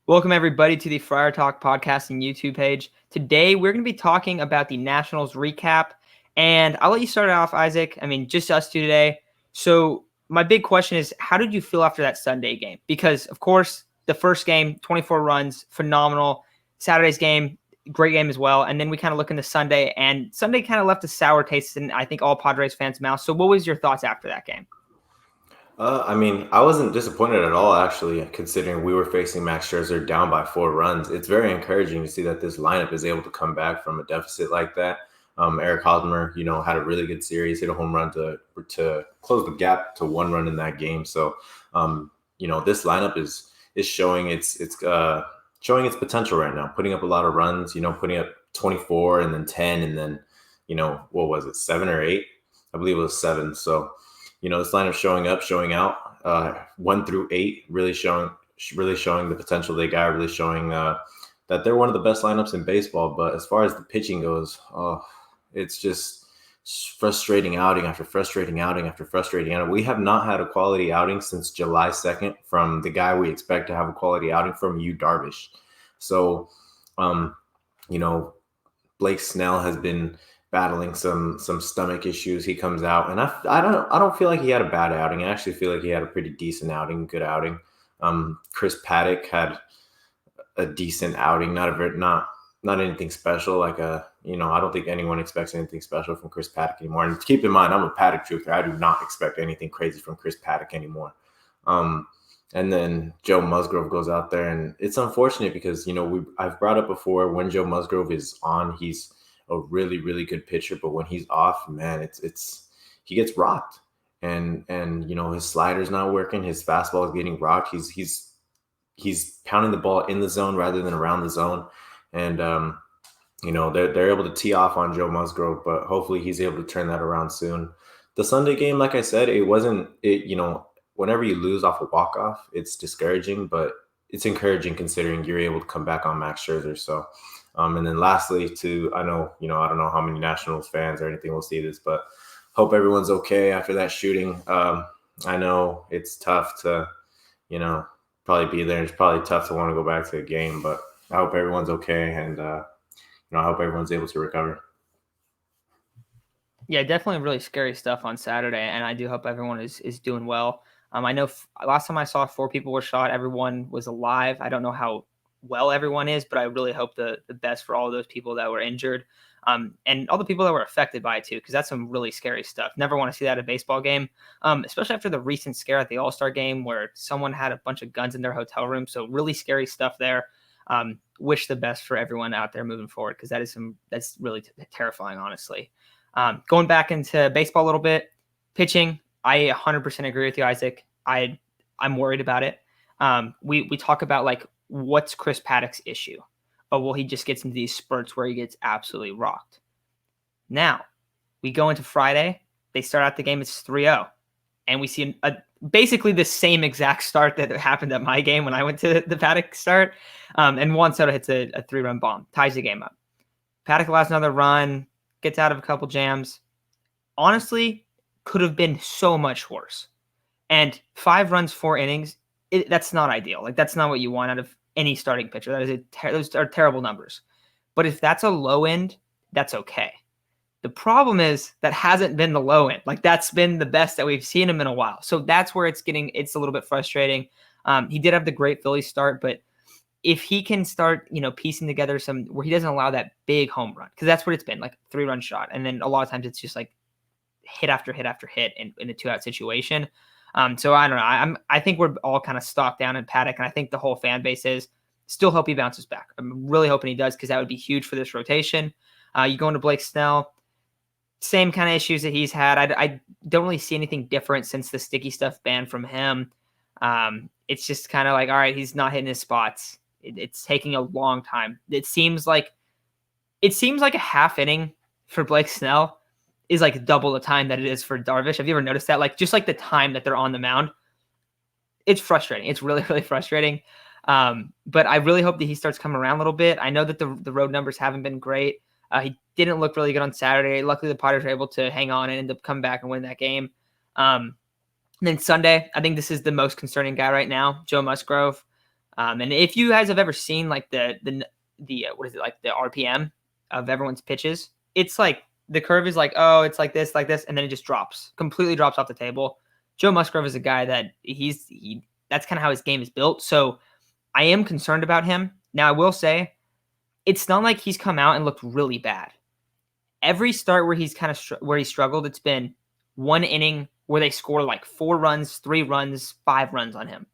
Welcome, everybody, to the Friar Talk podcast and YouTube page. Today, we're going to be talking about the Nationals recap, and I'll let you start it off, Isaac. I mean, just us two today. So my big question is, how did you feel after that Sunday game? Because, of course, the first game, 24 runs, phenomenal. Saturday's game, great game as well. And then we kind of look into Sunday, and Sunday kind of left a sour taste in, I think, all Padres fans' mouths. So what was your thoughts after that game? I wasn't disappointed at all, actually, considering we were facing Max Scherzer down by 4 runs. It's very encouraging to see that this lineup is able to come back from a deficit like that. Eric Hosmer, had a really good series, hit a home run to close the gap to 1 run in that game. So, this lineup is showing showing its potential right now, putting up a lot of runs. Putting up 24 and then 10 and then what was it, 7 or 8? I believe it was 7. So this lineup showing up, showing out, 1 through 8, really showing the potential they got, really showing that they're one of the best lineups in baseball. But as far as the pitching goes, it's just frustrating outing after frustrating outing after frustrating outing. We have not had a quality outing since July 2nd from the guy we expect to have a quality outing from, Yu Darvish. So, Blake Snell has been battling some stomach issues. He comes out, and I don't feel like he had a bad outing. I actually feel like he had a pretty decent outing, good outing. Chris Paddock had a decent outing, not anything special. I don't think anyone expects anything special from Chris Paddock anymore. And keep in mind, I'm a Paddock truther. I do not expect anything crazy from Chris Paddock anymore. And then Joe Musgrove goes out there, and it's unfortunate because I've brought up before, when Joe Musgrove is on, he's a really, really good pitcher, but when he's off, man, he gets rocked, and his slider's not working, his fastball is getting rocked. He's pounding the ball in the zone rather than around the zone, and they're able to tee off on Joe Musgrove, but hopefully he's able to turn that around soon. The Sunday game, like I said, whenever you lose off a walk-off, it's discouraging, but it's encouraging considering you're able to come back on Max Scherzer. So. And then lastly, I don't know how many Nationals fans or anything will see this, but hope everyone's okay after that shooting. I know it's tough to, probably be there. It's probably tough to want to go back to the game, but I hope everyone's okay, and I hope everyone's able to recover. Yeah, definitely really scary stuff on Saturday, and I do hope everyone is doing well. I know last time I saw 4 people were shot, everyone was alive. I don't know how well everyone is, but I really hope the best for all of those people that were injured, and all the people that were affected by it too, because that's some really scary stuff. Never want to see that at a baseball game, especially after the recent scare at the All-Star game where someone had a bunch of guns in their hotel room. So really scary stuff there. Wish the best for everyone out there moving forward, because that's really terrifying, honestly. Going back into baseball a little bit, pitching, I 100% agree with you, Isaac. I'm worried about it. We talk about, like, what's Chris Paddock's issue? Oh, well, he just gets into these spurts where he gets absolutely rocked. Now, we go into Friday. They start out the game, it's 3-0. And we see basically the same exact start that happened at my game when I went to the Paddock start. And Juan Soto hits a 3-run bomb, ties the game up. Paddock allows another run, gets out of a couple jams. Honestly, could have been so much worse. And 5 runs, 4 innings, that's not ideal. Like, that's not what you want out of any starting pitcher. Those are terrible numbers. But if that's a low end, that's okay. The problem is that hasn't been the low end. Like, that's been the best that we've seen him in a while. So that's where it's a little bit frustrating. He did have the great Phillies start, but if he can start, piecing together some where he doesn't allow that big home run, because that's what it's been, like 3-run shot. And then a lot of times it's just like hit after hit after hit in a 2-out situation. So I don't know. I think we're all kind of stocked down in Paddock, and I think the whole fan base is. Still hope he bounces back. I'm really hoping he does, because that would be huge for this rotation. You go into Blake Snell, same kind of issues that he's had. I don't really see anything different since the sticky stuff ban from him. It's just kind of like, all right, he's not hitting his spots. It's taking a long time. It seems like a half inning for Blake Snell is like double the time that it is for Darvish. Have you ever noticed that? Like, just like the time that they're on the mound, it's frustrating. It's really, really frustrating. But I really hope that he starts coming around a little bit. I know that the road numbers haven't been great. He didn't look really good on Saturday. Luckily, the Padres were able to hang on and end up coming back and win that game. And then Sunday, I think this is the most concerning guy right now, Joe Musgrove. And if you guys have ever seen like the what is it, like the RPM of everyone's pitches, it's like the curve is like, oh, it's like this, and then it just completely drops off the table. Joe Musgrove is a guy that that's kind of how his game is built. So I am concerned about him. Now I will say, it's not like he's come out and looked really bad. Every start where he's where he struggled, it's been one inning where they score like 4 runs, 3 runs, 5 runs on him.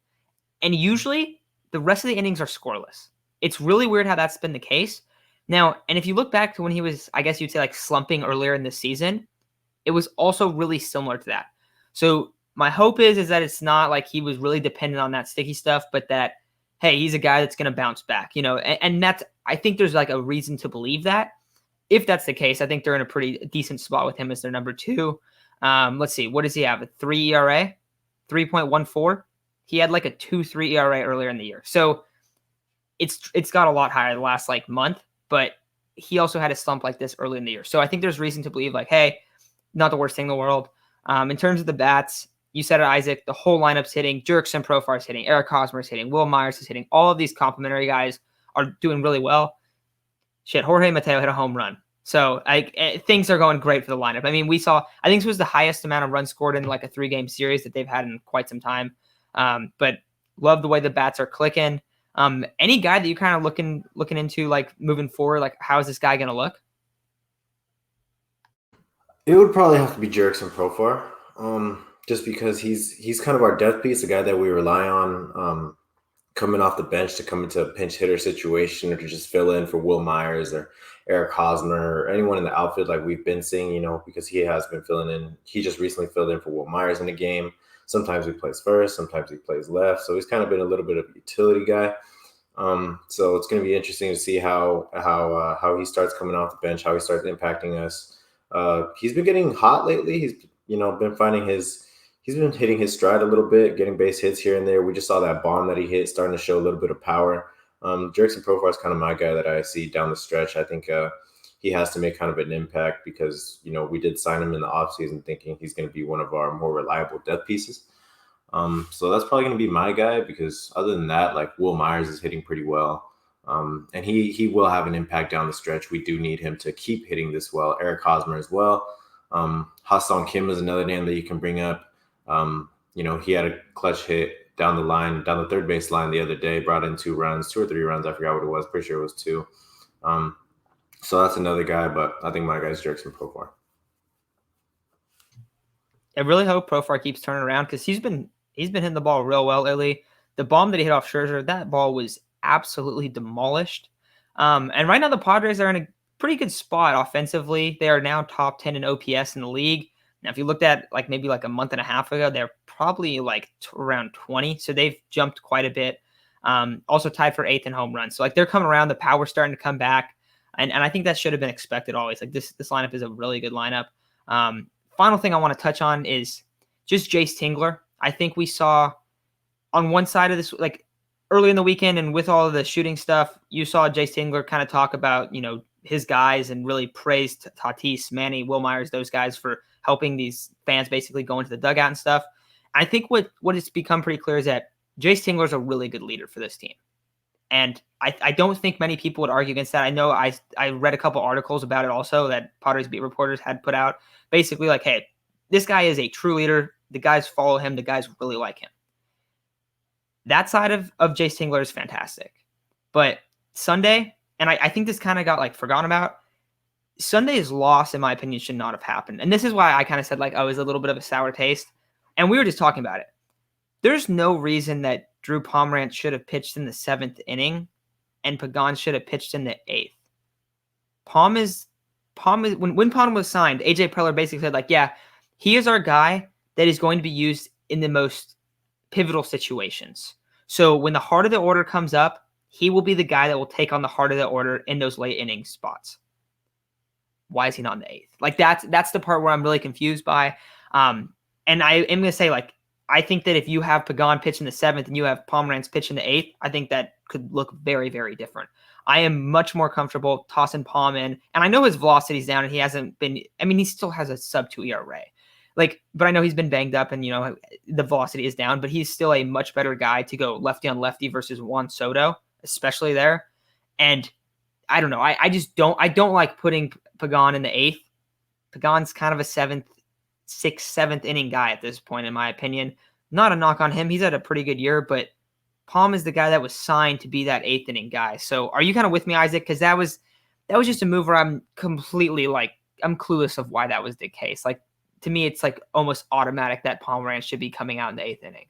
And usually the rest of the innings are scoreless. It's really weird how that's been the case. Now, and if you look back to when he was, I guess you'd say like slumping earlier in the season, it was also really similar to that. So my hope is that it's not like he was really dependent on that sticky stuff, but that, hey, he's a guy that's going to bounce back, and that's, I think there's like a reason to believe that. If that's the case, I think they're in a pretty decent spot with him as their number 2. Let's see, what does he have? A 3 ERA, 3.14. He had like a 2.3 ERA earlier in the year. So it's got a lot higher the last like month, but he also had a slump like this early in the year. So I think there's reason to believe like, hey, not the worst thing in the world. In terms of the bats, you said it, Isaac, the whole lineup's hitting. Jurickson Profar's hitting. Eric Hosmer's hitting. Will Myers is hitting. All of these complimentary guys are doing really well. Shit, Jorge Mateo hit a home run. So things are going great for the lineup. I mean, I think this was the highest amount of runs scored in like a 3-game series that they've had in quite some time. But love the way the bats are clicking. Any guy that you kind of looking into like moving forward, like how is this guy going to look? It would probably have to be Jurickson Profar, just because he's kind of our depth piece, a guy that we rely on coming off the bench to come into a pinch hitter situation or to just fill in for Will Myers or Eric Hosmer or anyone in the outfield like we've been seeing, because he has been filling in. He just recently filled in for Will Myers in a game. Sometimes he plays first, sometimes he plays left. So he's kind of been a little bit of a utility guy. So it's going to be interesting to see how he starts coming off the bench, how he starts impacting us. He's been getting hot lately. He's been hitting his stride a little bit, getting base hits here and there. We just saw that bomb that he hit starting to show a little bit of power. Jurickson Profar is kind of my guy that I see down the stretch. I think he has to make kind of an impact because, we did sign him in the offseason thinking he's going to be one of our more reliable depth pieces. So that's probably going to be my guy because other than that, like Will Myers is hitting pretty well. And he will have an impact down the stretch. We do need him to keep hitting this well. Eric Hosmer as well. Ha-seong Kim is another name that you can bring up. He had a clutch hit down the third base line the other day, brought in 2 or 3 runs. I forgot what it was. Pretty sure it was 2. So that's another guy, but I think my guy is Jurickson Profar. I really hope Profar keeps turning around because he's been hitting the ball real well lately. The bomb that he hit off Scherzer, that ball was absolutely demolished. And right now the Padres are in a pretty good spot offensively. They are now top 10 in OPS in the league. Now, if you looked at like maybe like a month and a half ago, they're probably like around 20. So they've jumped quite a bit. Also tied for 8th in home runs. So like they're coming around. The power's starting to come back. And I think that should have been expected always. Like this lineup is a really good lineup. Final thing I want to touch on is just Jace Tingler. I think we saw on one side of this, like early in the weekend and with all of the shooting stuff, you saw Jace Tingler kind of talk about, his guys and really praised Tatis, Manny, Will Myers, those guys for helping these fans basically go into the dugout and stuff. I think what has become pretty clear is that Jace Tingler is a really good leader for this team. And I don't think many people would argue against that. I know I read a couple articles about it also that Padres beat reporters had put out. Basically like, hey, this guy is a true leader. The guys follow him. The guys really like him. That side of Jace Tingler is fantastic. But Sunday, and I think this kind of got like forgotten about, Sunday's loss, in my opinion, should not have happened. And this is why I kind of said like, oh, it was a little bit of a sour taste. And we were just talking about it. There's no reason that Drew Pomeranz should have pitched in the 7th inning and Pagan should have pitched in the 8th. When Pom was signed, AJ Preller basically said like, yeah, he is our guy that is going to be used in the most pivotal situations. So when the heart of the order comes up, he will be the guy that will take on the heart of the order in those late inning spots. Why is he not in the 8th? Like that's the part where I'm really confused by. And I am going to say like, I think that if you have Pagan pitch in the 7th and you have Pomeranz pitch in the 8th, I think that could look very, very different. I am much more comfortable tossing Pom in. And I know his velocity's down and he hasn't been, he still has a sub 2 ERA. but I know he's been banged up and, the velocity is down, but he's still a much better guy to go lefty on lefty versus Juan Soto, especially there. And I don't know. I just don't like putting Pagan in the 8th. Pagan's kind of a 7th, 6th, 7th inning guy at this point, in my opinion. Not a knock on him. He's had a pretty good year, but Palm is the guy that was signed to be that 8th inning guy. So are you kind of with me, Isaac? Because that was just a move where I'm completely I'm clueless of why that was the case. Like, to me, it's like almost automatic that Pomeranz should be coming out in the 8th inning.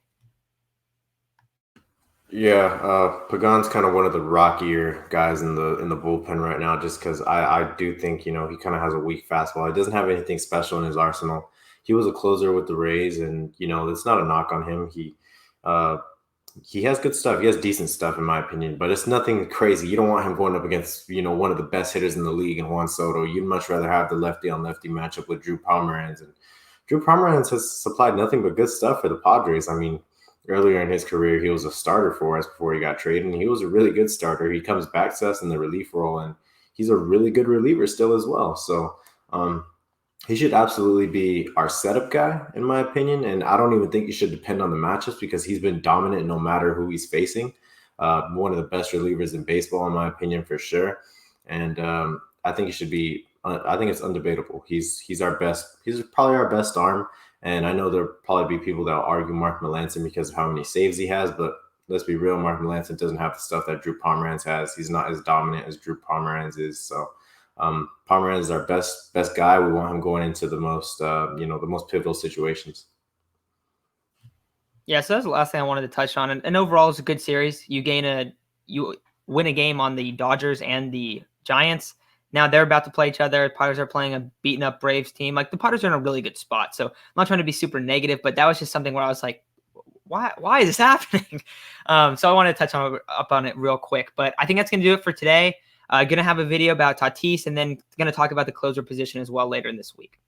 Yeah, Pagan's kind of one of the rockier guys in the bullpen right now, just because I do think he kind of has a weak fastball. He doesn't have anything special in his arsenal. He was a closer with the Rays, and it's not a knock on him. He has good stuff. He has decent stuff, in my opinion, but it's nothing crazy. You don't want him going up against one of the best hitters in the league in Juan Soto. You'd much rather have the lefty on lefty matchup with Drew Pomeranz, and Drew Pomeranz has supplied nothing but good stuff for the Padres. I mean, earlier in his career, he was a starter for us before he got traded, and he was a really good starter. He comes back to us in the relief role, and he's a really good reliever still as well. So he should absolutely be our setup guy, in my opinion, and I don't even think you should depend on the matchups because he's been dominant no matter who he's facing. One of the best relievers in baseball, in my opinion, for sure. And I think he should be I think it's undebatable. He's our best. He's probably our best arm. And I know there'll probably be people that will argue Mark Melancon because of how many saves he has, but let's be real, Mark Melancon doesn't have the stuff that Drew Pomeranz has. He's not as dominant as Drew Pomeranz is. So Pomeranz is our best guy. We want him going into the most the most pivotal situations. Yeah, so that's the last thing I wanted to touch on. And overall, it's a good series. You win a game on the Dodgers and the Giants. Now they're about to play each other. Padres are playing a beaten up Braves team. Like, the Padres are in a really good spot. So I'm not trying to be super negative, but that was just something where I was like, why is this happening? So I want to touch up on it real quick. But I think that's going to do it for today. Going to have a video about Tatis, and then going to talk about the closer position as well later in this week.